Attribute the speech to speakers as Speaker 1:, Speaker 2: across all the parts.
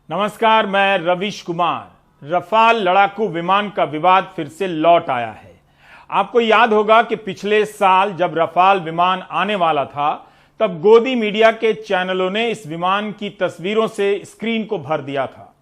Speaker 1: नमस्कार, मैं रवीश कुमार। रफाल लड़ाकू विमान का विवाद फिर से लौट आया है। आपको याद होगा कि पिछले साल जब रफाल विमान आने वाला था, तब गोदी मीडिया के चैनलों ने इस विमान की तस्वीरों से स्क्रीन को भर दिया था।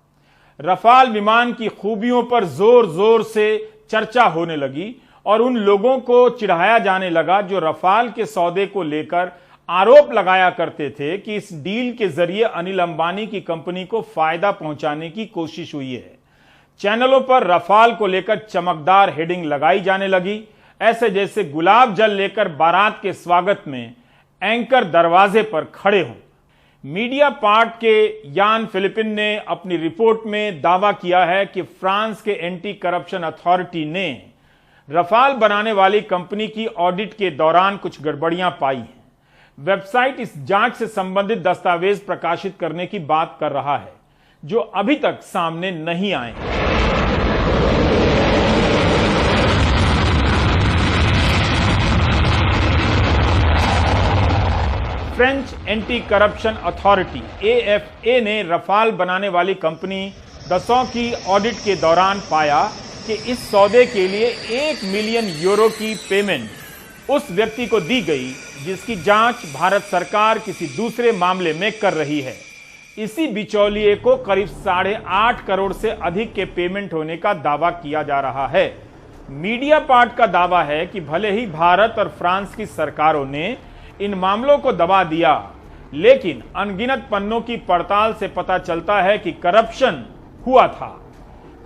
Speaker 1: रफाल विमान की खूबियों पर जोर जोर से चर्चा होने लगी और उन लोगों को चिढ़ाया जाने लगा जो रफाल के सौदे को लेकर आरोप लगाया करते थे कि इस डील के जरिए अनिल अंबानी की कंपनी को फायदा पहुंचाने की कोशिश हुई है। चैनलों पर रफाल को लेकर चमकदार हेडिंग लगाई जाने लगी, ऐसे जैसे गुलाब जल लेकर बारात के स्वागत में एंकर दरवाजे पर खड़े हों। मीडिया पार्ट के यान फिलिपिन ने अपनी रिपोर्ट में दावा किया है कि फ्रांस के एंटी करप्शन अथॉरिटी ने रफाल बनाने वाली कंपनी की ऑडिट के दौरान कुछ गड़बड़ियां पाई हैं। वेबसाइट इस जांच से संबंधित दस्तावेज प्रकाशित करने की बात कर रहा है, जो अभी तक सामने नहीं आए। French anti corruption authority AFA ने रफाल बनाने वाली कंपनी दसॉ की ऑडिट के दौरान पाया कि इस सौदे के लिए 1 मिलियन यूरो की पेमेंट उस व्यक्ति को दी गई जिसकी जांच भारत सरकार किसी दूसरे मामले में कर रही है। इसी बिचौलिए को करीब 8.5 करोड़ से अधिक के पेमेंट होने का दावा किया जा रहा है। मीडिया पार्ट का दावा है कि भले ही भारत और फ्रांस की सरकारों ने इन मामलों को दबा दिया, लेकिन अनगिनत पन्नों की पड़ताल से पता चलता है कि करप्शन हुआ था।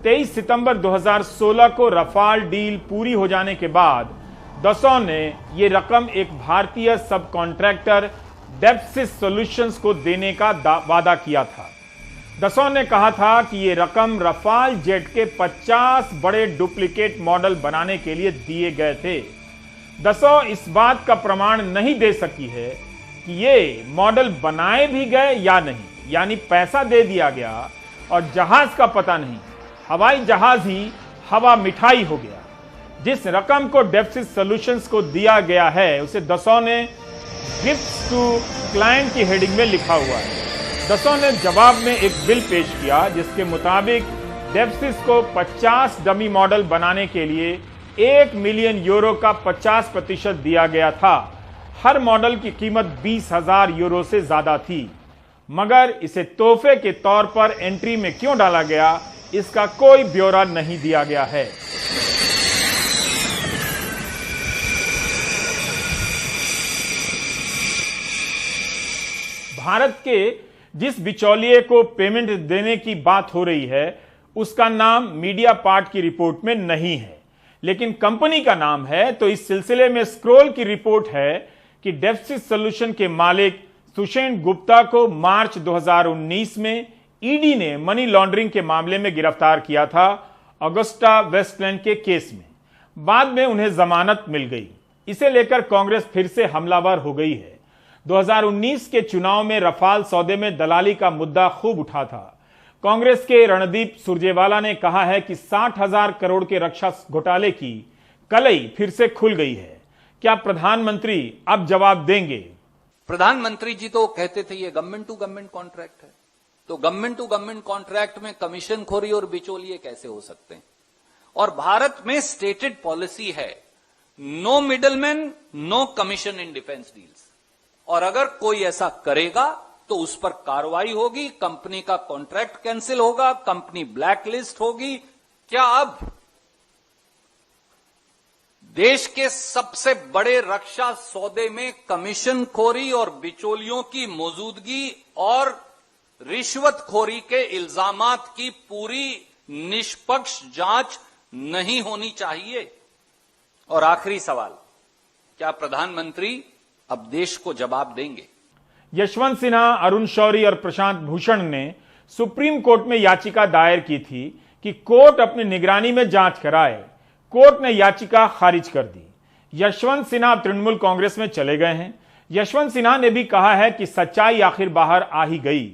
Speaker 1: 23 सितंबर 2016 को रफाल डील पूरी हो जाने के बाद दसॉ ने यह रकम एक भारतीय सब कॉन्ट्रैक्टर डेप्सिस सॉल्यूशंस को देने का वादा किया था। दसॉ ने कहा था कि यह रकम रफाल जेट के 50 बड़े डुप्लीकेट मॉडल बनाने के लिए दिए गए थे। दसॉ इस बात का प्रमाण नहीं दे सकी है कि ये मॉडल बनाए भी गए या नहीं, यानी पैसा दे दिया गया और जहाज का पता नहीं, हवाई जहाज ही हवा मिठाई हो गया। जिस रकम को डेप्सिस सॉल्यूशंस को दिया गया है उसे दसॉ ने गिफ्ट्स टू क्लाइंट की हेडिंग में लिखा हुआ है। दसॉ ने जवाब में एक बिल पेश किया जिसके मुताबिक डेप्सिस को 50 डमी मॉडल बनाने के लिए 1 मिलियन यूरो का 50% दिया गया था। हर मॉडल की कीमत 20,000 यूरो से ज्यादा थी, मगर इसे तोहफे के तौर पर एंट्री में क्यों डाला गया, इसका कोई ब्यौरा नहीं दिया गया है। भारत के जिस बिचौलिए को पेमेंट देने की बात हो रही है उसका नाम मीडिया पार्ट की रिपोर्ट में नहीं है, लेकिन कंपनी का नाम है। तो इस सिलसिले में स्क्रोल की रिपोर्ट है कि डेप्सिस सॉल्यूशन के मालिक सुषेण गुप्ता को मार्च 2019 में ईडी ने मनी लॉन्ड्रिंग के मामले में गिरफ्तार किया था, अगुस्टा वेस्टलैंड के केस में। बाद में उन्हें जमानत मिल गई। इसे लेकर कांग्रेस फिर से हमलावर हो गई है। 2019 के चुनाव में रफाल सौदे में दलाली का मुद्दा खूब उठा था। कांग्रेस के रणदीप सुरजेवाला ने कहा है कि 60,000 करोड़ के रक्षा घोटाले की कलई फिर से खुल गई है। क्या प्रधानमंत्री अब जवाब देंगे?
Speaker 2: प्रधानमंत्री जी तो कहते थे ये गवर्नमेंट टू गवर्नमेंट कॉन्ट्रैक्ट है, तो गवर्नमेंट टू गवर्नमेंट कॉन्ट्रैक्ट में कमीशन खोरी और बिचौलिए कैसे हो सकते हैं? और भारत में स्टेटेड पॉलिसी है, no middleman, no commission in defence deals. और अगर कोई ऐसा करेगा तो उस पर कार्रवाई होगी, कंपनी का कॉन्ट्रैक्ट कैंसिल होगा, कंपनी ब्लैकलिस्ट होगी। क्या अब देश के सबसे बड़े रक्षा सौदे में कमीशनखोरी और बिचौलियों की मौजूदगी और रिश्वतखोरी के इल्जामात की पूरी निष्पक्ष जांच नहीं होनी चाहिए? और आखिरी सवाल, क्या प्रधानमंत्री अब देश को जवाब देंगे?
Speaker 1: यशवंत सिन्हा, अरुण शौरी और प्रशांत भूषण ने सुप्रीम कोर्ट में याचिका दायर की थी कि कोर्ट अपनी निगरानी में जांच कराए। कोर्ट ने याचिका खारिज कर दी। यशवंत सिन्हा अब तृणमूल कांग्रेस में चले गए हैं। यशवंत सिन्हा ने भी कहा है कि सच्चाई आखिर बाहर आ ही गई।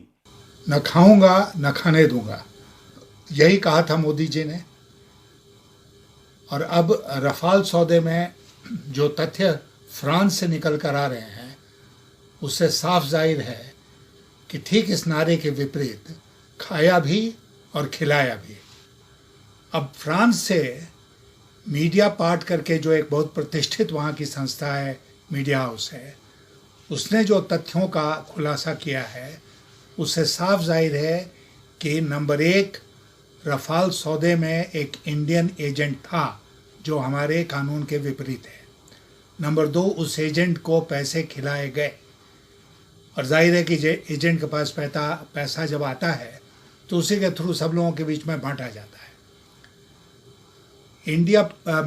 Speaker 3: न खाऊंगा न खाने दूंगा, यही कहा था मोदी जी ने। और अब रफाल सौदे में जो तथ्य फ्रांस से निकल कर आ रहे हैं उससे साफ जाहिर है कि ठीक इस नारे के विपरीत खाया भी और खिलाया भी। अब फ्रांस से मीडिया पार्ट करके जो एक बहुत प्रतिष्ठित वहाँ की संस्था है, मीडिया हाउस है, उसने जो तथ्यों का खुलासा किया है उससे साफ जाहिर है कि नंबर 1, रफाल सौदे में एक इंडियन एजेंट था जो हमारे कानून के विपरीत है। नंबर 2, उस एजेंट को पैसे खिलाए गए, और जाहिर है कि एजेंट के पास पैसा जब आता है तो उसी के थ्रू सब लोगों के बीच में बांटा जाता है।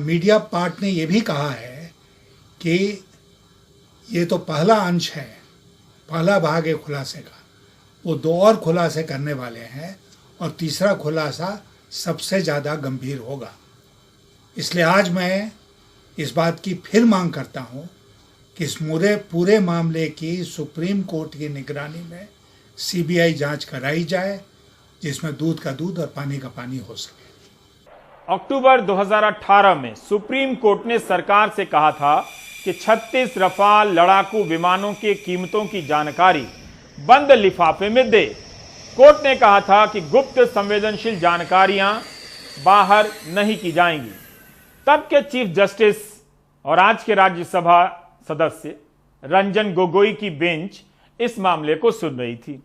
Speaker 3: मीडिया पार्ट ने यह भी कहा है कि ये तो पहला अंश है, पहला भाग है खुलासे का, वो 2 और खुलासे करने वाले हैं और तीसरा खुलासा सबसे ज़्यादा गंभीर होगा। इसलिए आज मैं इस बात की फिर मांग करता हूँ कि इस पूरे मामले की सुप्रीम कोर्ट की निगरानी में सीबीआई जांच कराई जाए, जिसमें दूध का दूध और पानी का पानी हो सके।
Speaker 1: अक्टूबर 2018 में सुप्रीम कोर्ट ने सरकार से कहा था कि 36 रफाल लड़ाकू विमानों के कीमतों की जानकारी बंद लिफाफे में दे। कोर्ट ने कहा था कि गुप्त संवेदनशील जानकारियां बाहर नहीं की जाएंगी। तब के चीफ जस्टिस और आज के राज्यसभा सदस्य रंजन गोगोई की बेंच इस मामले को सुन रही थी।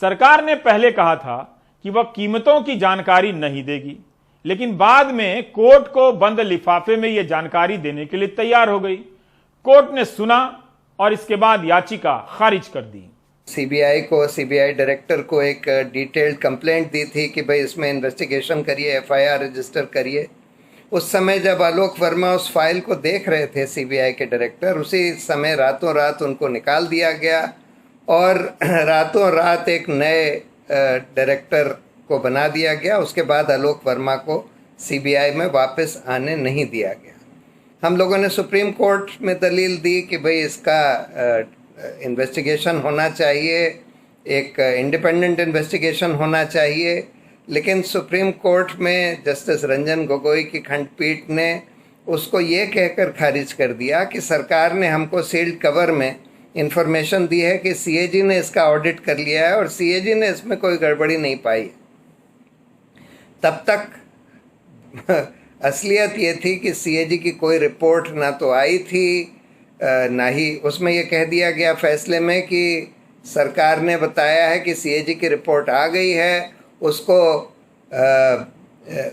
Speaker 1: सरकार ने पहले कहा था कि वह कीमतों की जानकारी नहीं देगी, लेकिन बाद में कोर्ट को बंद लिफाफे में यह जानकारी देने के लिए तैयार हो गई। कोर्ट ने सुना और इसके बाद याचिका खारिज कर दी।
Speaker 4: सीबीआई डायरेक्टर को एक डिटेल्ड कंप्लेंट दी थी कि भाई इसमें इन्वेस्टिगेशन करिए, एफआईआर रजिस्टर करिए। उस समय जब आलोक वर्मा उस फाइल को देख रहे थे सीबीआई के डायरेक्टर, उसी समय रातों रात उनको निकाल दिया गया और रातों रात एक नए डायरेक्टर को बना दिया गया। उसके बाद आलोक वर्मा को सीबीआई में वापस आने नहीं दिया गया। हम लोगों ने सुप्रीम कोर्ट में दलील दी कि भाई इसका इन्वेस्टिगेशन होना चाहिए, एक इंडिपेंडेंट इन्वेस्टिगेशन होना चाहिए, लेकिन सुप्रीम कोर्ट में जस्टिस रंजन गोगोई की खंडपीठ ने उसको ये कहकर खारिज कर दिया कि सरकार ने हमको सील्ड कवर में इंफॉर्मेशन दी है कि सीएजी ने इसका ऑडिट कर लिया है और सीएजी ने इसमें कोई गड़बड़ी नहीं पाई। तब तक असलियत ये थी कि सीएजी की कोई रिपोर्ट ना तो आई थी, ना ही उसमें यह कह दिया गया फैसले में कि सरकार ने बताया है कि सीएजी की रिपोर्ट आ गई है,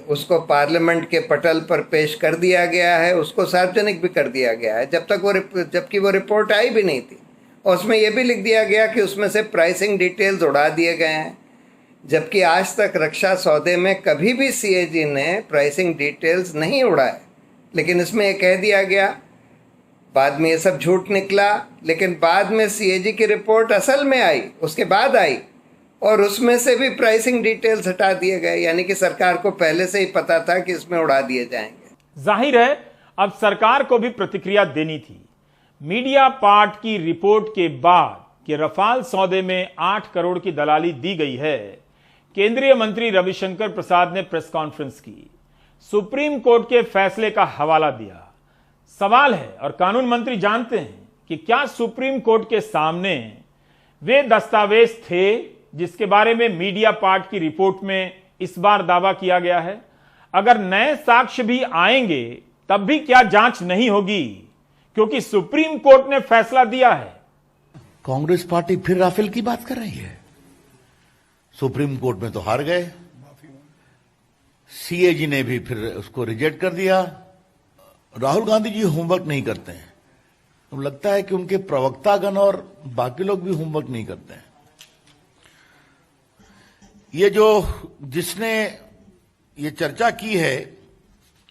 Speaker 4: उसको पार्लियामेंट के पटल पर पेश कर दिया गया है, उसको सार्वजनिक भी कर दिया गया है, जबकि वो रिपोर्ट आई भी नहीं थी। और उसमें यह भी लिख दिया गया कि उसमें से प्राइसिंग डिटेल्स उड़ा दिए गए हैं, जबकि आज तक रक्षा सौदे में कभी भी सीएजी ने प्राइसिंग डिटेल्स नहीं उड़ाए। लेकिन इसमें यह कह दिया गया, बाद में ये सब झूठ निकला, लेकिन बाद में सीएजी की रिपोर्ट असल में आई, उसके बाद आई, और उसमें से भी प्राइसिंग डिटेल्स हटा दिए गए। यानी कि सरकार को पहले से ही पता था कि इसमें उड़ा दिए जाएंगे।
Speaker 1: जाहिर है अब सरकार को भी प्रतिक्रिया देनी थी। मीडिया पार्ट की रिपोर्ट के बाद कि रफाल सौदे में 8 करोड़ की दलाली दी गई है, केंद्रीय मंत्री रविशंकर प्रसाद ने प्रेस कॉन्फ्रेंस की, सुप्रीम कोर्ट के फैसले का हवाला दिया। सवाल है, और कानून मंत्री जानते हैं, कि क्या सुप्रीम कोर्ट के सामने वे दस्तावेज थे जिसके बारे में मीडिया पार्ट की रिपोर्ट में इस बार दावा किया गया है? अगर नए साक्ष्य भी आएंगे तब भी क्या जांच नहीं होगी, क्योंकि सुप्रीम कोर्ट ने फैसला दिया है।
Speaker 5: कांग्रेस पार्टी फिर राफेल की बात कर रही है। सुप्रीम कोर्ट में तो हार गए, सीएजी ने भी फिर उसको रिजेक्ट कर दिया। राहुल गांधी जी होमवर्क नहीं करते हैं, तो लगता है कि उनके प्रवक्तागण और बाकी लोग भी होमवर्क नहीं करते हैं। ये जिसने ये चर्चा की है,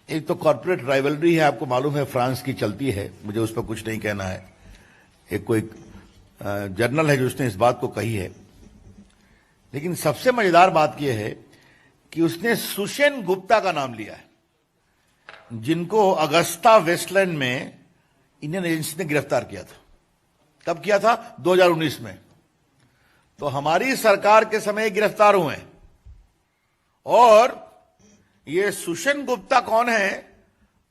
Speaker 5: एक तो कॉर्पोरेट राइवलरी है, आपको मालूम है फ्रांस की चलती है, मुझे उस पर कुछ नहीं कहना है। एक कोई जर्नल है जो उसने इस बात को कही है, लेकिन सबसे मजेदार बात यह है कि उसने सुषेन गुप्ता का नाम लिया है, जिनको अगस्ता वेस्टलैंड में इंडियन एजेंसी ने गिरफ्तार किया था। कब किया था? 2019 में। तो हमारी सरकार के समय गिरफ्तार हुए हैं। और ये सुषेन गुप्ता कौन है?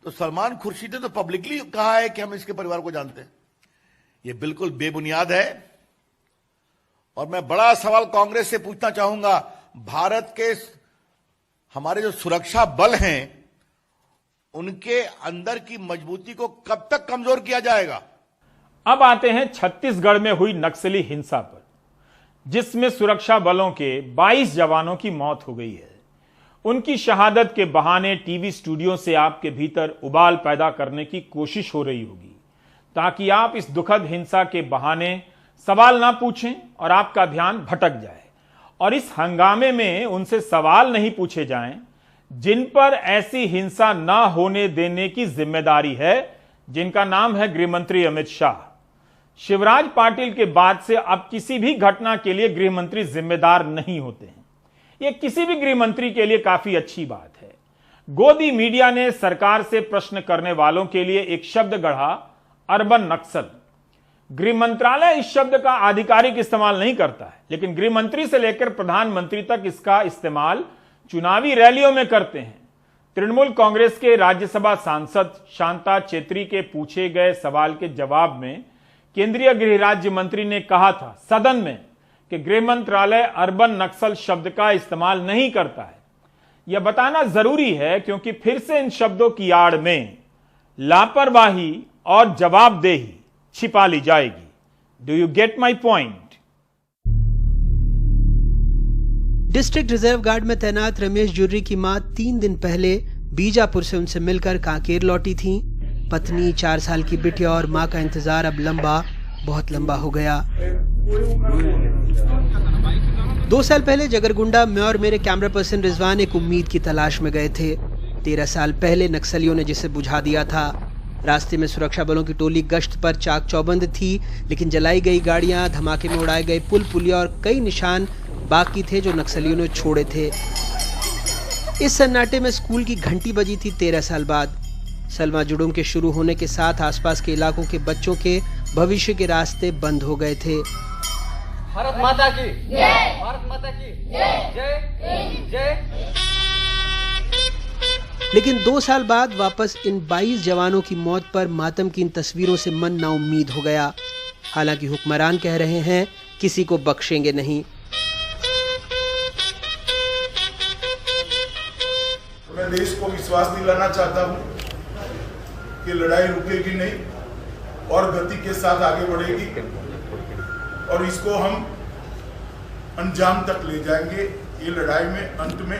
Speaker 5: तो सलमान खुर्शीद ने तो पब्लिकली कहा है कि हम इसके परिवार को जानते हैं। ये बिल्कुल बेबुनियाद है। और मैं बड़ा सवाल कांग्रेस से पूछना चाहूंगा, भारत के हमारे जो सुरक्षा बल हैं उनके अंदर की मजबूती को कब तक कमजोर किया जाएगा।
Speaker 1: अब आते हैं छत्तीसगढ़ में हुई नक्सली हिंसा पर, जिसमें सुरक्षा बलों के 22 जवानों की मौत हो गई है। उनकी शहादत के बहाने टीवी स्टूडियो से आपके भीतर उबाल पैदा करने की कोशिश हो रही होगी, ताकि आप इस दुखद हिंसा के बहाने सवाल ना पूछें और आपका ध्यान भटक जाए। और इस हंगामे में उनसे सवाल नहीं पूछे जाएं जिन पर ऐसी हिंसा ना होने देने की जिम्मेदारी है, जिनका नाम है गृहमंत्री अमित शाह। शिवराज पाटिल के बाद से अब किसी भी घटना के लिए गृहमंत्री जिम्मेदार नहीं होते हैं। यह किसी भी गृहमंत्री के लिए काफी अच्छी बात है। गोदी मीडिया ने सरकार से प्रश्न करने वालों के लिए एक शब्द गढ़ा, अर्बन नक्सल। गृह मंत्रालय इस शब्द का आधिकारिक इस्तेमाल नहीं करता है, लेकिन गृह मंत्री से लेकर प्रधानमंत्री तक इसका इस्तेमाल चुनावी रैलियों में करते हैं। तृणमूल कांग्रेस के राज्यसभा सांसद शांता चेत्री के पूछे गए सवाल के जवाब में केंद्रीय गृह राज्य मंत्री ने कहा था सदन में कि गृह मंत्रालय अर्बन नक्सल शब्द का इस्तेमाल नहीं करता है। यह बताना जरूरी है क्योंकि फिर से इन शब्दों की आड़ में लापरवाही और जवाबदेही छिपा ली जाएगी। Do you get my point?
Speaker 6: District reserve guard में तैनात रमेश जुर्री की मां 3 दिन पहले बीजापुर से उनसे मिलकर कांकेर लौटी थीं। पत्नी, 4 साल की बिटिया और मां का इंतजार अब बहुत लंबा हो गया। 2 साल पहले जगरगुंडा में और मेरे कैमरा पर्सन रिजवान एक उम्मीद की तलाश में गए थे। 13 साल पहले नक्सलियों ने जिसे बुझा दिया था। रास्ते में सुरक्षा बलों की टोली गश्त पर चाक चौबंद थी, लेकिन जलाई गई गाड़ियां, धमाके में उड़ाए गए पुल पुलिया और कई निशान बाकी थे जो नक्सलियों ने छोड़े थे। इस सन्नाटे में स्कूल की घंटी बजी थी 13 साल बाद। सलमा जुडूम के शुरू होने के साथ आसपास के इलाकों के बच्चों के भविष्य के रास्ते बंद हो गए थे।
Speaker 7: भारत माता की जय, भारत माता की जय, जय।
Speaker 6: लेकिन 2 साल बाद वापस इन 22 जवानों की मौत पर मातम की इन तस्वीरों से मन नाउम्मीद हो गया। हालांकि हुक्मरान कह रहे हैं किसी को बख्शेंगे नहीं।
Speaker 8: मैं देश को विश्वास दिलाना चाहता हूं कि लड़ाई रुकेगी नहीं और गति के साथ आगे बढ़ेगी और इसको हम अंजाम तक ले जाएंगे। ये लड़ाई में अंत में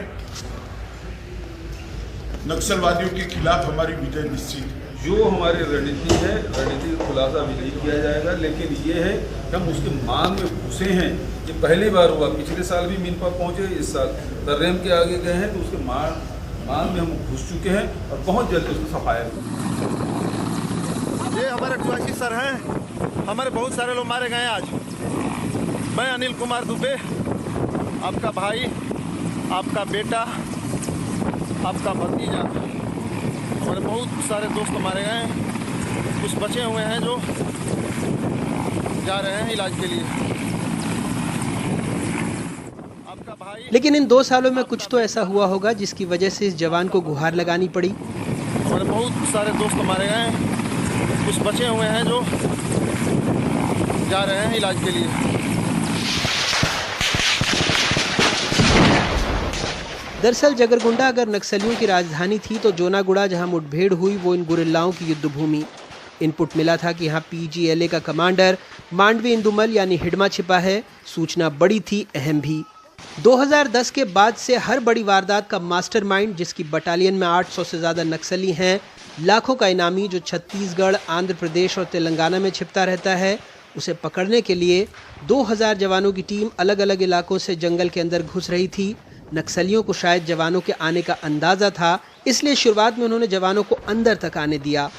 Speaker 8: नक्सलवादियों के खिलाफ हमारी विजय निश्चित है।
Speaker 9: जो हमारी रणनीति है, रणनीति का खुलासा भी नहीं किया जाएगा, लेकिन ये है कि हम उसकी मांग में घुसे हैं। ये पहली बार हुआ, पिछले साल भी मीनपा पहुंचे, इस साल दर्रेम के आगे गए हैं, तो उसके मांग में हम घुस चुके हैं और बहुत जल्द उसको सफाया।
Speaker 10: ये हमारे क्वासी सर हैं, हमारे बहुत सारे लोग मारे गए आज। मैं अनिल कुमार दुबे, आपका भाई, आपका बेटा, आपका भतीजा, हमारे बहुत सारे दोस्त मारे गए हैं। कुछ बचे हुए हैं जो जा रहे हैं इलाज के लिए। आपका भाई।
Speaker 6: लेकिन इन 2 सालों में कुछ तो ऐसा हुआ होगा जिसकी वजह से इस जवान को गुहार लगानी पड़ी।
Speaker 10: हमारे बहुत सारे दोस्त मारे गए हैं। कुछ बचे हुए हैं जो जा रहे हैं इलाज के लिए।
Speaker 6: दरअसल जगरगुंडा अगर नक्सलियों की राजधानी थी तो जोनागुड़ा जहां मुठभेड़ हुई वो इन गुरिल्लाओं की युद्ध भूमि। इनपुट मिला था कि यहाँ PGLA का कमांडर मांडवी इंदुमल यानी हिडमा छिपा है। सूचना बड़ी थी, अहम भी। 2010 के बाद से हर बड़ी वारदात का मास्टरमाइंड, जिसकी बटालियन में 800 से ज्यादा नक्सली हैं, लाखों का इनामी जो छत्तीसगढ़, आंध्र प्रदेश और तेलंगाना में छिपता रहता है, उसे पकड़ने के लिए 2000 जवानों की टीम अलग अलग इलाकों से जंगल के अंदर घुस रही थी। नक्सलियों को शायद जवानों के आने का अंदाजा था, इसलिए शुरुआत में उन्होंने जवानों को अंदर तक आने दिया।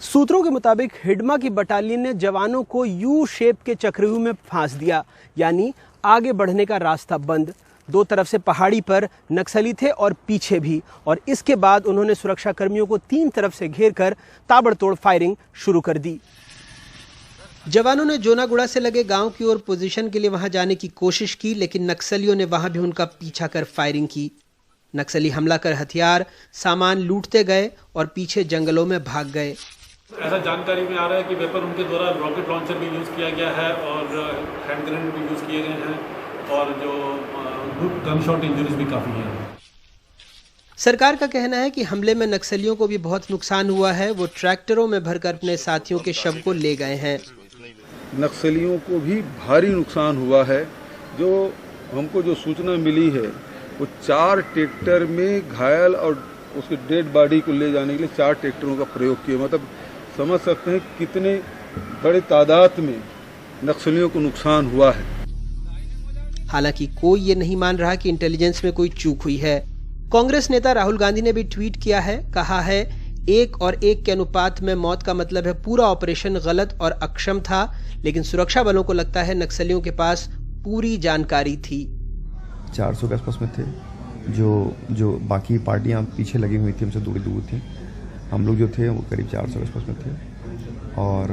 Speaker 6: सूत्रों के मुताबिक हिडमा की बटालियन ने जवानों को यू शेप के चक्रव्यूह में फांस दिया, यानी आगे बढ़ने का रास्ता बंद। 2 तरफ से पहाड़ी पर नक्सली थे और पीछे भी, और इसके बाद उन्होंने सुरक्षा कर्मियों को 3 तरफ से घेर कर ताबड़तोड़ फायरिंग शुरू कर दी। जवानों ने जोनागुड़ा से लगे गांव की ओर पोजीशन के लिए वहां जाने की कोशिश की, लेकिन नक्सलियों ने वहां भी उनका पीछा कर फायरिंग की। नक्सली हमला कर हथियार सामान लूटते गए और पीछे जंगलों में भाग गए।
Speaker 11: ऐसा जानकारी में आ रहा है कि वेपन उनके द्वारा रॉकेट लॉन्चर भी यूज़ किया गया है और हैंड ग्रेनेड भी यूज़ किए गए हैं। और जो गन शॉट इंजरीज भी काफ़ी हैं।
Speaker 6: सरकार का कहना है कि हमले में नक्सलियों को भी बहुत नुकसान हुआ है। वो ट्रैक्टरों में भरकर अपने साथियों के शव को ले गए हैं।
Speaker 9: नक्सलियों को भी भारी नुकसान हुआ है। जो हमको जो सूचना मिली है वो 4 ट्रैक्टर में घायल और उसके डेड बॉडी को ले जाने के लिए 4 ट्रैक्टरों का प्रयोग किया। मतलब समझ सकते हैं कितने बड़े तादाद में नक्सलियों को नुकसान हुआ है।
Speaker 6: हालांकि कोई ये नहीं मान रहा कि इंटेलिजेंस में कोई चूक हुई है। कांग्रेस नेता राहुल गांधी ने भी ट्वीट किया है, कहा है 1 और 1 के अनुपात में मौत का मतलब है पूरा ऑपरेशन गलत और अक्षम था, लेकिन सुरक्षा बलों को लगता है नक्सलियों के पास पूरी जानकारी थी।
Speaker 12: 400 के आसपास में थे। जो बाकी पार्टियां पीछे लगी हुई थी, हमसे दूर दूर थी। हम लोग जो थे वो करीब 400 के आसपास में थे। और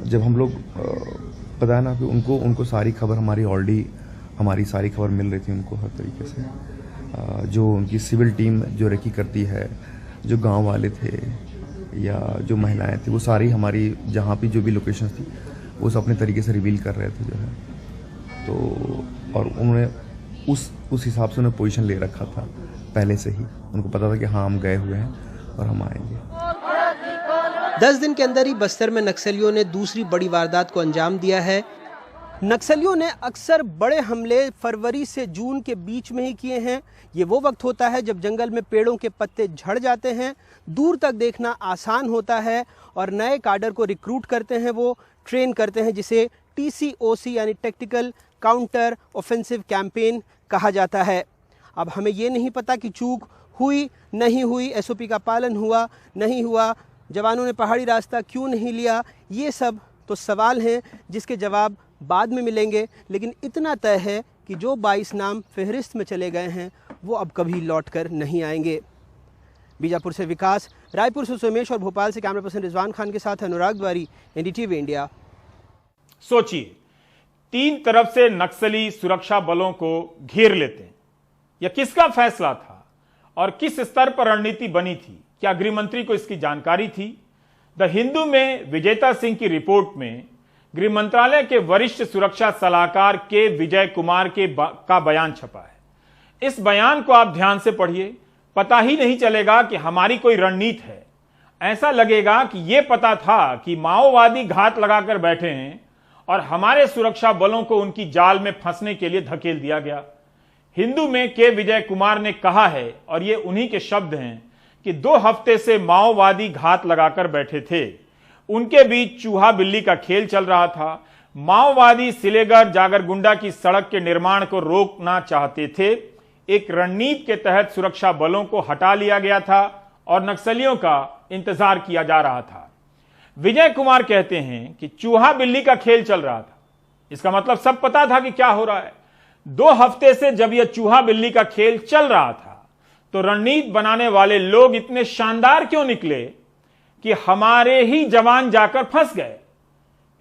Speaker 12: जब हम लोग पता है ना कि उनको सारी खबर हमारी सारी खबर मिल रही थी उनको हर तरीके से। जो उनकी सिविल टीम जो रेकी करती है, जो गांव वाले थे या जो महिलाएं थी, वो सारी हमारी जहाँ भी जो भी लोकेशंस थी वो सब अपने तरीके से रिवील कर रहे थे जो है। तो और उन्होंने उस हिसाब से उन्हें पोजीशन ले रखा था पहले से ही। उनको पता था कि हाँ हम गए हुए हैं और हम आएंगे।
Speaker 6: 10 दिन के अंदर ही बस्तर में नक्सलियों ने दूसरी बड़ी वारदात को अंजाम दिया है। नक्सलियों ने अक्सर बड़े हमले फरवरी से जून के बीच में ही किए हैं। ये वो वक्त होता है जब जंगल में पेड़ों के पत्ते झड़ जाते हैं, दूर तक देखना आसान होता है और नए काडर को रिक्रूट करते हैं, वो ट्रेन करते हैं, जिसे TCOC यानी टेक्टिकल काउंटर ऑफेंसिव कैंपेन कहा जाता है। अब हमें ये नहीं पता कि चूक हुई नहीं हुई, SOP का पालन हुआ नहीं हुआ, जवानों ने पहाड़ी रास्ता क्यों नहीं लिया, ये सब तो सवाल हैं जिसके जवाब बाद में मिलेंगे। लेकिन इतना तय है कि जो 22 नाम फहरिस्त में चले गए हैं वो अब कभी लौटकर नहीं आएंगे। बीजापुर से विकास, रायपुर से सुमेश और भोपाल से कैमरा पर्सन रिजवान खान के साथ अनुराग द्वारी, NDTV इंडिया।
Speaker 1: सोचिए, 3 तरफ से नक्सली सुरक्षा बलों को घेर लेते हैं। यह किसका फैसला था और किस स्तर पर रणनीति बनी थी? क्या गृह मंत्री को इसकी जानकारी थी? द हिंदू में विजेता सिंह की रिपोर्ट में गृह मंत्रालय के वरिष्ठ सुरक्षा सलाहकार के विजय कुमार का बयान छपा है। इस बयान को आप ध्यान से पढ़िए। पता ही नहीं चलेगा कि हमारी कोई रणनीति है। ऐसा लगेगा कि यह पता था कि माओवादी घात लगाकर बैठे हैं और हमारे सुरक्षा बलों को उनकी जाल में फंसने के लिए धकेल दिया गया। हिंदू में के विजय कुमार ने कहा है, और ये उन्हीं के शब्द हैं, कि 2 हफ्ते से माओवादी घात लगाकर बैठे थे। उनके बीच चूहा बिल्ली का खेल चल रहा था। माओवादी सिलेगर जागरगुंडा की सड़क के निर्माण को रोकना चाहते थे। एक रणनीति के तहत सुरक्षा बलों को हटा लिया गया था और नक्सलियों का इंतजार किया जा रहा था। विजय कुमार कहते हैं कि चूहा बिल्ली का खेल चल रहा था। इसका मतलब सब पता था कि क्या हो रहा है। 2 हफ्ते से जब यह चूहा बिल्ली का खेल चल रहा था तो रणनीति बनाने वाले लोग इतने शानदार क्यों निकले कि हमारे ही जवान जाकर फंस गए?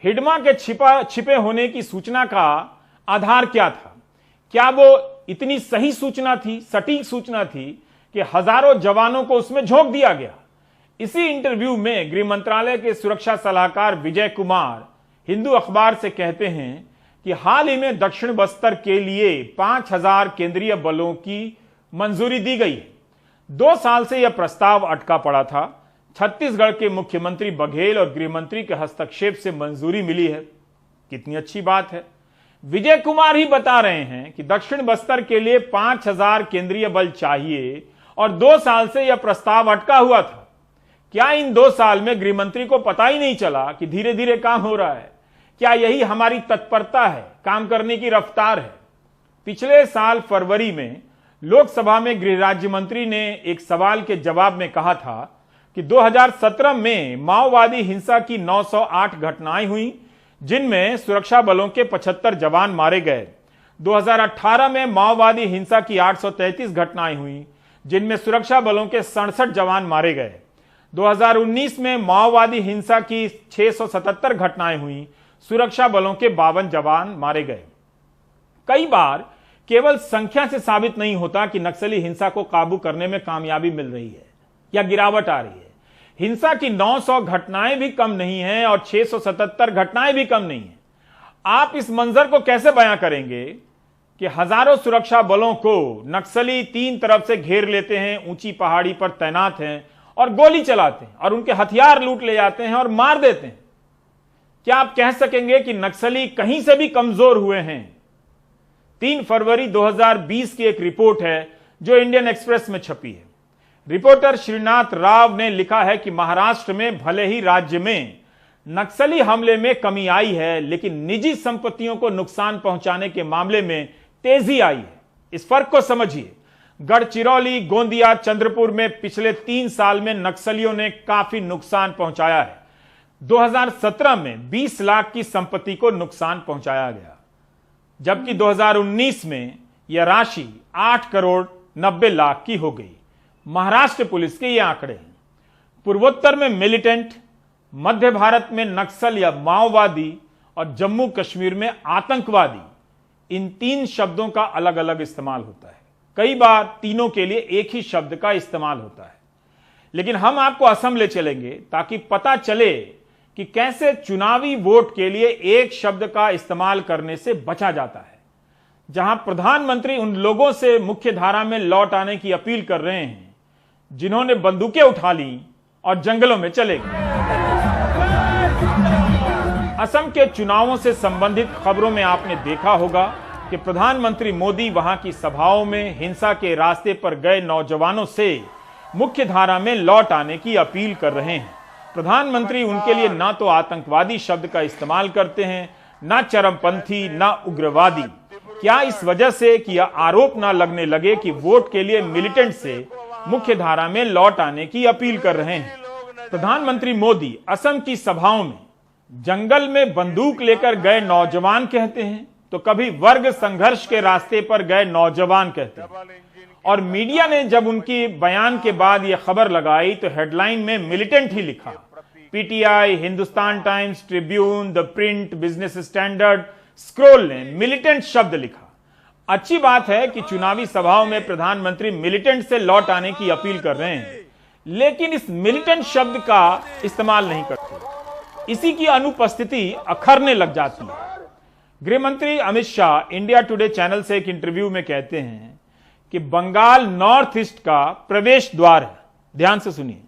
Speaker 1: हिडमा के छिपे होने की सूचना का आधार क्या था? क्या वो इतनी सही सूचना थी, सटीक सूचना थी कि हजारों जवानों को उसमें झोंक दिया गया? इसी इंटरव्यू में गृह मंत्रालय के सुरक्षा सलाहकार विजय कुमार हिंदू अखबार से कहते हैं कि हाल ही में दक्षिण बस्तर के लिए 5000 केंद्रीय बलों की मंजूरी दी गई है। 2 साल से यह प्रस्ताव अटका पड़ा था। छत्तीसगढ़ के मुख्यमंत्री बघेल और गृह मंत्री के हस्तक्षेप से मंजूरी मिली है। कितनी अच्छी बात है। विजय कुमार ही बता रहे हैं कि दक्षिण बस्तर के लिए 5000 केंद्रीय बल चाहिए और 2 साल से यह प्रस्ताव अटका हुआ था। क्या इन 2 साल में गृह मंत्री को पता ही नहीं चला कि धीरे धीरे काम हो रहा है? क्या यही हमारी तत्परता है, काम करने की रफ्तार है? पिछले साल फरवरी में लोकसभा में गृह राज्य मंत्री ने एक सवाल के जवाब में कहा था कि 2017 में माओवादी हिंसा की 908 घटनाएं हुई, जिनमें सुरक्षा बलों के 75 जवान मारे गए। 2018 में माओवादी हिंसा की 833 घटनाएं हुई, जिनमें सुरक्षा बलों के 67 जवान मारे गए। 2019 में माओवादी हिंसा की 677 घटनाएं हुई, सुरक्षा बलों के 52 जवान मारे गए। कई बार केवल संख्या से साबित नहीं होता कि नक्सली हिंसा को काबू करने में कामयाबी मिल रही है या गिरावट आ रही है। हिंसा की 900 घटनाएं भी कम नहीं है और 677 घटनाएं भी कम नहीं है। आप इस मंजर को कैसे बयां करेंगे कि हजारों सुरक्षा बलों को नक्सली तीन तरफ से घेर लेते हैं, ऊंची पहाड़ी पर तैनात हैं और गोली चलाते हैं और उनके हथियार लूट ले जाते हैं और मार देते हैं? क्या आप कह सकेंगे कि नक्सली कहीं से भी कमजोर हुए हैं? 3 फरवरी 2020 की एक रिपोर्ट है जो इंडियन एक्सप्रेस में छपी है। रिपोर्टर श्रीनाथ राव ने लिखा है कि महाराष्ट्र में भले ही राज्य में नक्सली हमले में कमी आई है, लेकिन निजी संपत्तियों को नुकसान पहुंचाने के मामले में तेजी आई है। इस फर्क को समझिए। गढ़चिरौली, गोंदिया, चंद्रपुर में पिछले 3 साल में नक्सलियों ने काफी नुकसान पहुंचाया है। 2017 में 20 लाख की संपत्ति को नुकसान पहुंचाया गया, जबकि 2019 में यह राशि 8 करोड़ 90 लाख की हो गई। महाराष्ट्र पुलिस के ये आंकड़े हैं। पूर्वोत्तर में मिलिटेंट, मध्य भारत में नक्सल या माओवादी और जम्मू कश्मीर में आतंकवादी, इन 3 शब्दों का अलग अलग इस्तेमाल होता है। कई बार तीनों के लिए एक ही शब्द का इस्तेमाल होता है। लेकिन हम आपको असम ले चलेंगे ताकि पता चले कि कैसे चुनावी वोट के लिए एक शब्द का इस्तेमाल करने से बचा जाता है। जहां प्रधानमंत्री उन लोगों से मुख्य धारा में लौट आने की अपील कर रहे हैं जिन्होंने बंदूकें उठा ली और जंगलों में चले गए। असम के चुनावों से संबंधित खबरों में आपने देखा होगा कि प्रधानमंत्री मोदी वहां की सभाओं में हिंसा के रास्ते पर गए नौजवानों से मुख्य धारा में लौट आने की अपील कर रहे हैं। प्रधानमंत्री उनके लिए ना तो आतंकवादी शब्द का इस्तेमाल करते हैं, ना चरमपंथी, ना उग्रवादी। क्या इस वजह से कि यह आरोप ना लगने लगे कि वोट के लिए मिलिटेंट से मुख्य धारा में लौट आने की अपील कर रहे हैं। प्रधानमंत्री मोदी असम की सभाओं में जंगल में बंदूक लेकर गए नौजवान कहते हैं, तो कभी वर्ग संघर्ष के रास्ते पर गए नौजवान कहते हैं। और मीडिया ने जब उनकी बयान के बाद यह खबर लगाई तो हेडलाइन में मिलिटेंट ही लिखा। PTI, Hindustan times, Tribune, the print, business standard, scroll ने मिलिटेंट शब्द लिखा। अच्छी बात है कि चुनावी सभाओं में प्रधानमंत्री मिलिटेंट से लौट आने की अपील कर रहे हैं, लेकिन इस मिलिटेंट शब्द का इस्तेमाल नहीं करते। इसी की अनुपस्थिति अखरने लग जाती है। गृह मंत्री Amit Shah India today channel से एक इंटरव्यू में कहते हैं कि बंगाल नॉर्थ ईस्ट का प्रवेश द्वार है। ध्यान से सुनिए,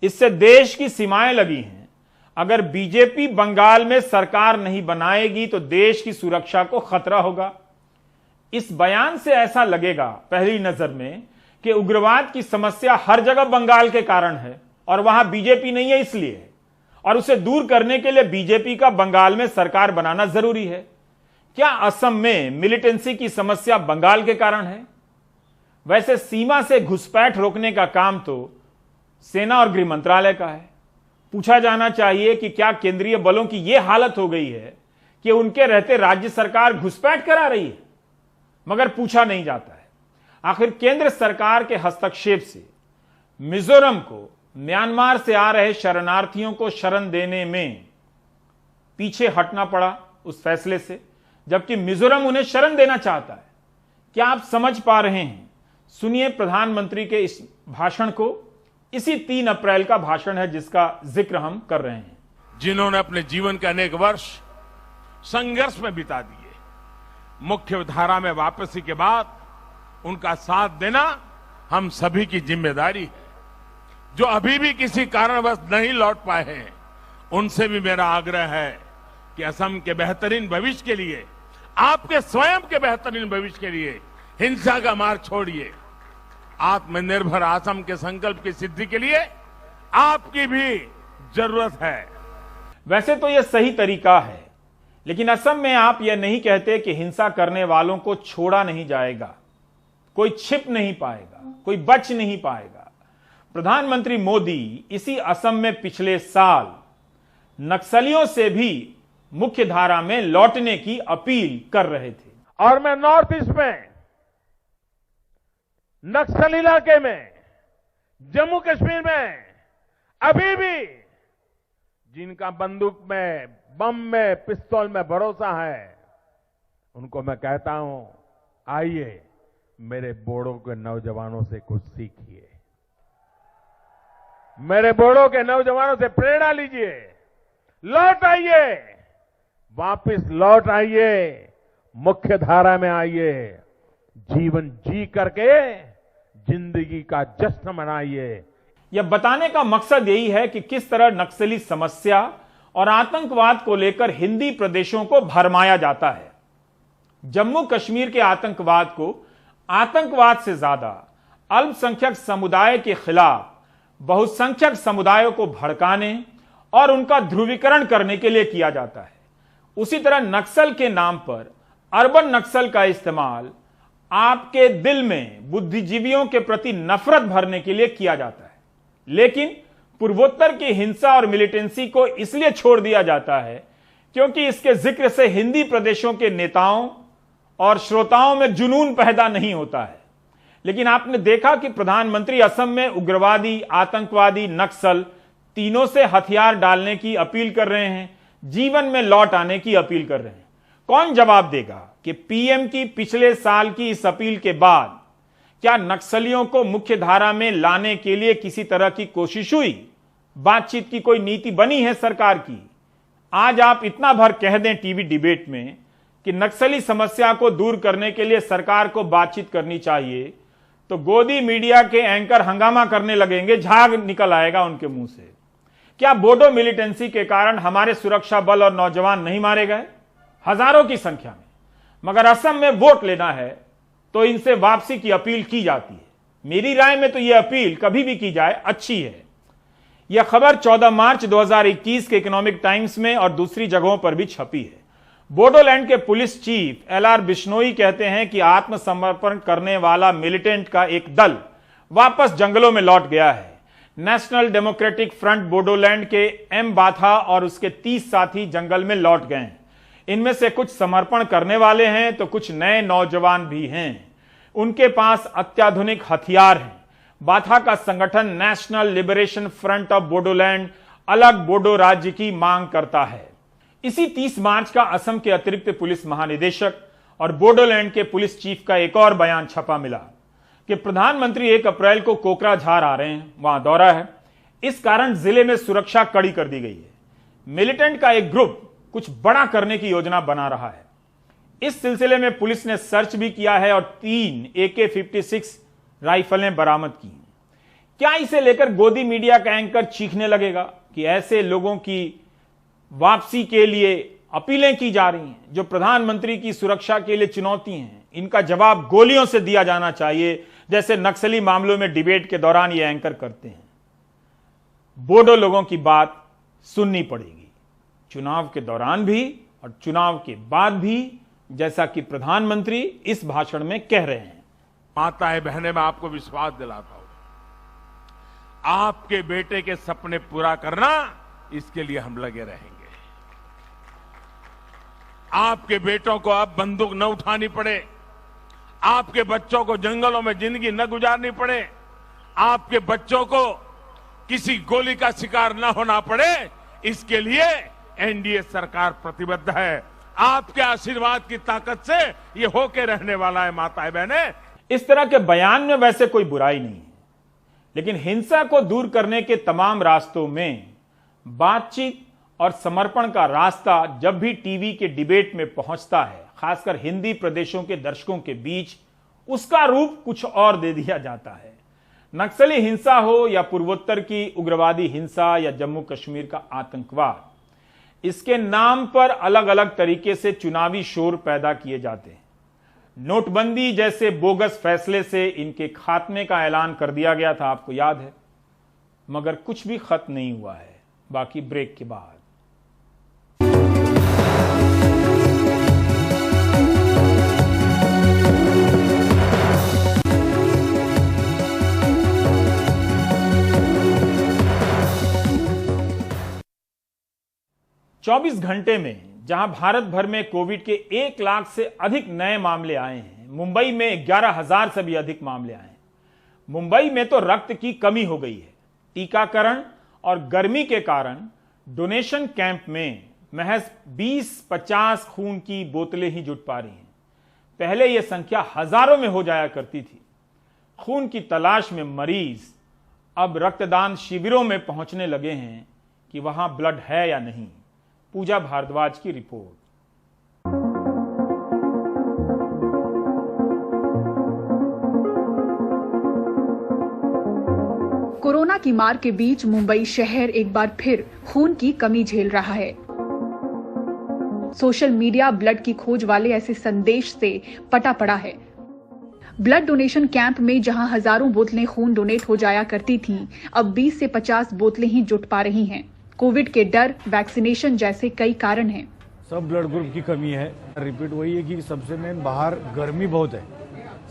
Speaker 1: इससे देश की सीमाएं लगी हैं। अगर बीजेपी बंगाल में सरकार नहीं बनाएगी तो देश की सुरक्षा को खतरा होगा। इस बयान से ऐसा लगेगा पहली नजर में कि उग्रवाद की समस्या हर जगह बंगाल के कारण है और वहां बीजेपी नहीं है इसलिए, और उसे दूर करने के लिए बीजेपी का बंगाल में सरकार बनाना जरूरी है। क्या असम में मिलिटेंसी की समस्या बंगाल के कारण है? वैसे सीमा से घुसपैठ रोकने का काम तो सेना और गृह मंत्रालय का है। पूछा जाना चाहिए कि क्या केंद्रीय बलों की यह हालत हो गई है कि उनके रहते राज्य सरकार घुसपैठ करा रही है, मगर पूछा नहीं जाता है। आखिर केंद्र सरकार के हस्तक्षेप से मिजोरम को म्यांमार से आ रहे शरणार्थियों को शरण देने में पीछे हटना पड़ा उस फैसले से, जबकि मिजोरम उन्हें शरण देना चाहता है। क्या आप समझ पा रहे हैं? सुनिए प्रधानमंत्री के इस भाषण को। इसी 3 अप्रैल का भाषण है जिसका जिक्र हम कर रहे हैं।
Speaker 13: जिन्होंने अपने जीवन के अनेक वर्ष संघर्ष में बिता दिए, मुख्य धारा में वापसी के बाद उनका साथ देना हम सभी की जिम्मेदारी है। जो अभी भी किसी कारणवश नहीं लौट पाए हैं, उनसे भी मेरा आग्रह है कि असम के बेहतरीन भविष्य के लिए, आपके स्वयं के बेहतरीन भविष्य के लिए हिंसा का मार्ग छोड़िए। आत्मनिर्भर असम के संकल्प की सिद्धि के लिए आपकी भी जरूरत है।
Speaker 1: वैसे तो यह सही तरीका है, लेकिन असम में आप यह नहीं कहते कि हिंसा करने वालों को छोड़ा नहीं जाएगा, कोई छिप नहीं पाएगा, कोई बच नहीं पाएगा। प्रधानमंत्री मोदी इसी असम में पिछले साल नक्सलियों से भी मुख्य धारा में लौटने की अपील कर रहे थे।
Speaker 13: और मैं नॉर्थ ईस्ट में, नक्सल इलाके में, जम्मू कश्मीर में अभी भी जिनका बंदूक में, बम में, पिस्तौल में भरोसा है, उनको मैं कहता हूं, आइए मेरे बोडो के नौजवानों से कुछ सीखिए, मेरे बोडो के नौजवानों से प्रेरणा लीजिए, लौट आइए, वापस लौट आइए, मुख्य धारा में आइए, जीवन जी करके जिंदगी का जश्न मनाइए।
Speaker 1: यह बताने का मकसद यही है कि किस तरह नक्सली समस्या और आतंकवाद को लेकर हिंदी प्रदेशों को भरमाया जाता है। जम्मू कश्मीर के आतंकवाद को आतंकवाद से ज्यादा अल्पसंख्यक समुदाय के खिलाफ बहुसंख्यक समुदायों को भड़काने और उनका ध्रुवीकरण करने के लिए किया जाता है। उसी तरह नक्सल के नाम पर अर्बन नक्सल का इस्तेमाल आपके दिल में बुद्धिजीवियों के प्रति नफरत भरने के लिए किया जाता है। लेकिन पूर्वोत्तर की हिंसा और मिलिटेंसी को इसलिए छोड़ दिया जाता है क्योंकि इसके जिक्र से हिंदी प्रदेशों के नेताओं और श्रोताओं में जुनून पैदा नहीं होता है। लेकिन आपने देखा कि प्रधानमंत्री असम में उग्रवादी, आतंकवादी, नक्सल तीनों से हथियार डालने की अपील कर रहे हैं, जीवन में लौट आने की अपील कर रहे हैं। कौन जवाब देगा कि पीएम की पिछले साल की इस अपील के बाद क्या नक्सलियों को मुख्य धारा में लाने के लिए किसी तरह की कोशिश हुई? बातचीत की कोई नीति बनी है सरकार की? आज आप इतना भर कह दें टीवी डिबेट में कि नक्सली समस्या को दूर करने के लिए सरकार को बातचीत करनी चाहिए, तो गोदी मीडिया के एंकर हंगामा करने लगेंगे, झाग निकल आएगा उनके मुंह से। क्या बोडो मिलिटेंसी के कारण हमारे सुरक्षा बल और नौजवान नहीं मारे गए? हजारों की संख्या में। मगर असम में वोट लेना है तो इनसे वापसी की अपील की जाती है। मेरी राय में तो यह अपील कभी भी की जाए अच्छी है। यह खबर 14 मार्च 2021 के इकोनॉमिक टाइम्स में और दूसरी जगहों पर भी छपी है। बोडोलैंड के पुलिस चीफ LR बिश्नोई कहते हैं कि आत्मसमर्पण करने वाला मिलिटेंट का एक दल वापस जंगलों में लौट गया है। नेशनल डेमोक्रेटिक फ्रंट बोडोलैंड के M बाथा और उसके 30 साथी जंगल में लौट गए हैं। इनमें से कुछ समर्पण करने वाले हैं तो कुछ नए नौजवान भी हैं। उनके पास अत्याधुनिक हथियार हैं। बाथा का संगठन national liberation front of Bodoland अलग बोडो राज्य की मांग करता है। इसी 30 मार्च का असम के अतिरिक्त पुलिस महानिदेशक और बोडोलैंड के पुलिस चीफ का एक और बयान छपा मिला कि प्रधानमंत्री 1 अप्रैल को कोकराझार आ रहे हैं, वहां दौरा है। इस कारण जिले में सुरक्षा कड़ी कर दी गई है। मिलिटेंट का एक ग्रुप कुछ बड़ा करने की योजना बना रहा है। इस सिलसिले में पुलिस ने सर्च भी किया है और 3 AK-56 राइफलें बरामद की। क्या इसे लेकर गोदी मीडिया का एंकर चीखने लगेगा कि ऐसे लोगों की वापसी के लिए अपीलें की जा रही हैं जो प्रधानमंत्री की सुरक्षा के लिए चुनौती हैं? इनका जवाब गोलियों से दिया जाना चाहिए, जैसे नक्सली मामलों में डिबेट के दौरान ये एंकर करते हैं। बोडो लोगों की बात सुननी पड़ेगी, चुनाव के दौरान भी और चुनाव के बाद भी, जैसा कि प्रधानमंत्री इस भाषण में कह रहे हैं।
Speaker 13: माताएं बहनें, मैं आपको विश्वास दिलाता हूं, आपके बेटे के सपने पूरा करना, इसके लिए हम लगे रहेंगे। आपके बेटों को अब बंदूक न उठानी पड़े, आपके बच्चों को जंगलों में जिंदगी न गुजारनी पड़े, आपके बच्चों को किसी गोली का शिकार न होना पड़े, इसके लिए एनडीए सरकार प्रतिबद्ध है। आपके आशीर्वाद की ताकत से ये होके रहने वाला है। माताएं बहनें,
Speaker 1: इस तरह के बयान में वैसे कोई बुराई नहीं है, लेकिन हिंसा को दूर करने के तमाम रास्तों में बातचीत और समर्पण का रास्ता जब भी टीवी के डिबेट में पहुंचता है, खासकर हिंदी प्रदेशों के दर्शकों के बीच, उसका रूप कुछ और दे दिया जाता है। नक्सली हिंसा हो या पूर्वोत्तर की उग्रवादी हिंसा या जम्मू कश्मीर का आतंकवाद, इसके नाम पर अलग अलग तरीके से चुनावी शोर पैदा किए जाते हैं। नोटबंदी जैसे बोगस फैसले से इनके खात्मे का ऐलान कर दिया गया था, आपको याद है, मगर कुछ भी खत्म नहीं हुआ है। बाकी ब्रेक के बाद। चौबीस घंटे में जहां भारत भर में कोविड के 1 लाख से अधिक नए मामले आए हैं, मुंबई में 11,000 से भी अधिक मामले आए हैं। मुंबई में तो रक्त की कमी हो गई है। टीकाकरण और गर्मी के कारण डोनेशन कैंप में महज 20-50 खून की बोतलें ही जुट पा रही हैं। पहले यह संख्या हजारों में हो जाया करती थी। खून की तलाश में मरीज अब रक्तदान शिविरों में पहुंचने लगे हैं कि वहां ब्लड है या नहीं। पूजा भारद्वाज की रिपोर्ट।
Speaker 14: कोरोना की मार के बीच मुंबई शहर एक बार फिर खून की कमी झेल रहा है। सोशल मीडिया ब्लड की खोज वाले ऐसे संदेश से पटा पड़ा है। ब्लड डोनेशन कैंप में जहां हजारों बोतलें खून डोनेट हो जाया करती थीं, अब 20 से 50 बोतलें ही जुट पा रही हैं। कोविड के डर, वैक्सीनेशन जैसे कई कारण हैं।
Speaker 15: सब ब्लड ग्रुप की कमी है। रिपीट वही है कि सबसे मेन बाहर गर्मी बहुत है।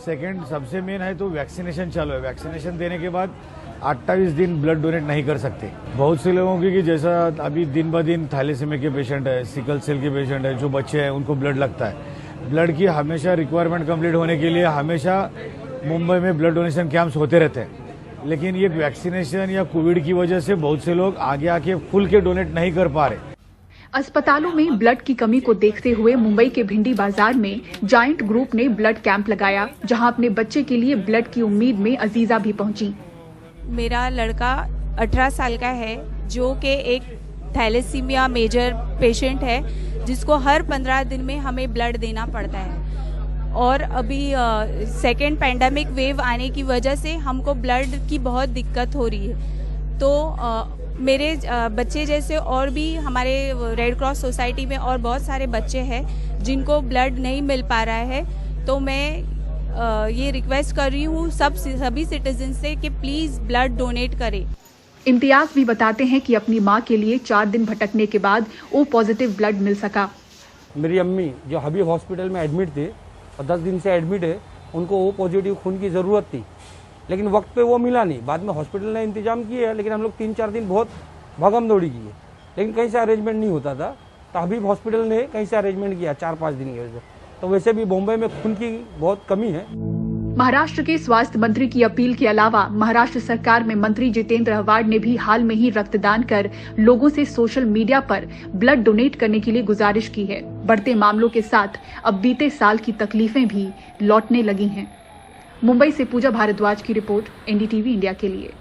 Speaker 15: सेकंड सबसे मेन है तो वैक्सीनेशन चालू है। वैक्सीनेशन देने के बाद 28 दिन ब्लड डोनेट नहीं कर सकते। बहुत से लोगों की कि जैसा अभी दिन ब दिन थैलेसीमिया के पेशेंट है, सिकल सेल के पेशेंट है, जो बच्चे हैं उनको ब्लड लगता है। ब्लड की हमेशा रिक्वायरमेंट कंप्लीट होने के लिए हमेशा मुंबई में ब्लड डोनेशन कैंप्स होते रहते हैं, लेकिन ये वैक्सीनेशन या कोविड की वजह से बहुत से लोग आगे आके खुल के डोनेट नहीं कर पा रहे।
Speaker 14: अस्पतालों में ब्लड की कमी को देखते हुए मुंबई के भिंडी बाजार में जायंट ग्रुप ने ब्लड कैंप लगाया, जहां अपने बच्चे के लिए ब्लड की उम्मीद में अजीजा भी पहुंची।
Speaker 16: मेरा लड़का 18 साल का है, जो कि एक थैलेसीमिया मेजर पेशेंट है, जिसको हर 15 दिन में हमें ब्लड देना पड़ता है। और अभी सेकेंड पैंडेमिक वेव आने की वजह से हमको ब्लड की बहुत दिक्कत हो रही है। तो मेरे बच्चे जैसे और भी हमारे रेड क्रॉस सोसाइटी में और बहुत सारे बच्चे हैं जिनको ब्लड नहीं मिल पा रहा है। तो मैं ये रिक्वेस्ट कर रही हूँ सभी सिटीजन से कि प्लीज ब्लड डोनेट करें।
Speaker 14: इम्तियाज भी बताते हैं कि अपनी मां के लिए 4 दिन भटकने के बाद ओ पॉजिटिव ब्लड मिल सका।
Speaker 17: मेरी अम्मी जो हबीब हॉस्पिटल में एडमिट थे और 10 दिन से एडमिट है, उनको ओ पॉजिटिव खून की ज़रूरत थी, लेकिन वक्त पे वो मिला नहीं। बाद में हॉस्पिटल ने इंतजाम किए है, लेकिन हम लोग 3-4 दिन बहुत भागम दौड़ी की है, लेकिन कहीं से अरेंजमेंट नहीं होता था। तो हबीब हॉस्पिटल ने कहीं से अरेंजमेंट किया 4-5 दिन के वजह। तो वैसे भी बॉम्बे में खून की बहुत कमी है।
Speaker 14: महाराष्ट्र के स्वास्थ्य मंत्री की अपील के अलावा महाराष्ट्र सरकार में मंत्री जितेंद्र आव्हाड ने भी हाल में ही रक्तदान कर लोगों से सोशल मीडिया पर ब्लड डोनेट करने के लिए गुजारिश की है। बढ़ते मामलों के साथ अब बीते साल की तकलीफें भी लौटने लगी हैं। मुंबई से पूजा भारद्वाज की रिपोर्ट, एनडीटीवी इंडिया के लिए।